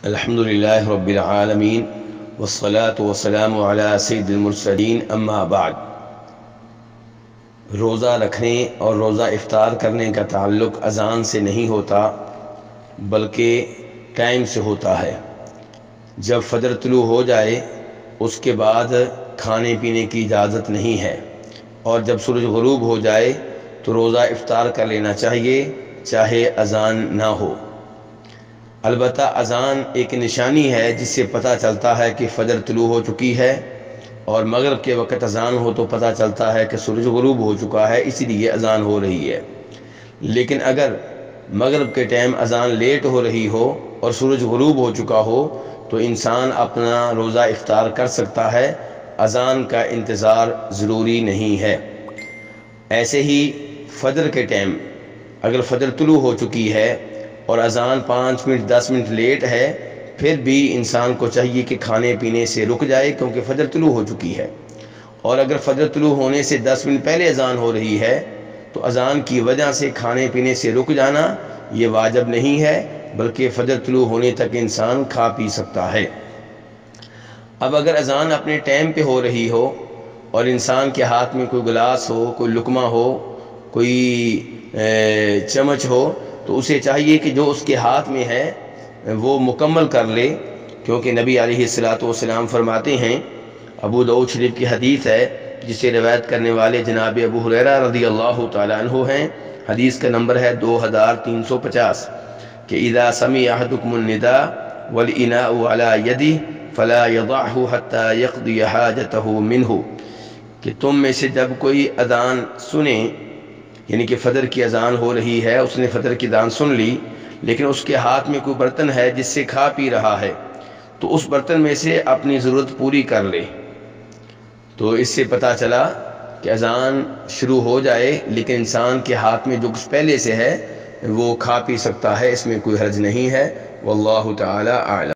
الحمدللہ رب العالمین والصلاة والسلام علی سید المرسلین اما بعد۔ روزہ رکھنے اور روزہ افطار کرنے کا تعلق اذان سے نہیں ہوتا بلکہ ٹائم سے ہوتا ہے۔ جب فجر طلوع ہو جائے اس کے بعد کھانے پینے کی اجازت نہیں ہے، اور جب سورج غروب ہو جائے تو روزہ افطار کر لینا چاہیے چاہے اذان نہ ہو۔ البتہ اذان ایک نشانی ہے جس سے پتہ چلتا ہے کہ فجر طلوع ہو چکی ہے، اور مغرب کے وقت اذان ہو تو پتہ چلتا ہے کہ سورج غروب ہو چکا ہے، اسی لیے اذان ہو رہی ہے۔ لیکن اگر مغرب کے ٹائم اذان لیٹ ہو رہی ہو اور سورج غروب ہو چکا ہو تو انسان اپنا روزہ افطار کر سکتا ہے، اذان کا انتظار ضروری نہیں ہے۔ ایسے ہی فجر کے ٹائم اگر فجر طلوع ہو چکی ہے اور اذان 5 منٹ 10 منٹ لیٹ ہے، پھر بھی انسان کو چاہیے کہ کھانے پینے سے رک جائے کیونکہ فجر طلوع ہو چکی ہے۔ اور اگر فجر طلوع ہونے سے 10 منٹ پہلے اذان ہو رہی ہے تو اذان کی وجہ سے کھانے پینے سے رک جانا یہ واجب نہیں ہے، بلکہ فجر طلوع ہونے تک انسان کھا پی سکتا ہے۔ اب اگر اذان اپنے ٹائم پہ ہو رہی ہو اور انسان کے ہاتھ میں کوئی گلاس ہو، کوئی لقمہ ہو، کوئی چمچ ہو، تو اسے چاہیے کہ جو اس کے ہاتھ میں ہے وہ مکمل کر لے، کیونکہ نبی علیہ السلام فرماتے ہیں، ابو داؤد شریف کی حدیث ہے جسے روایت کرنے والے جناب ابو ہریرہ رضی اللہ تعالیٰ عنہ ہیں، حدیث کا نمبر ہے 2350، کہ اذا سمع احدکم النداء والاناء على يده فلا يضعه حتى يقضي حاجته منه، کہ تم میں سے جب کوئی اذان سنے، یعنی کہ فجر کی اذان ہو رہی ہے، اس نے فجر کی اذان سن لی لیکن اس کے ہاتھ میں کوئی برتن ہے جس سے کھا پی رہا ہے، تو اس برتن میں سے اپنی ضرورت پوری کر لے۔ تو اس سے پتہ چلا کہ اذان شروع ہو جائے لیکن انسان کے ہاتھ میں جو کچھ پہلے سے ہے وہ کھا پی سکتا ہے، اس میں کوئی حرج نہیں ہے۔ واللہ تعالی اعلم۔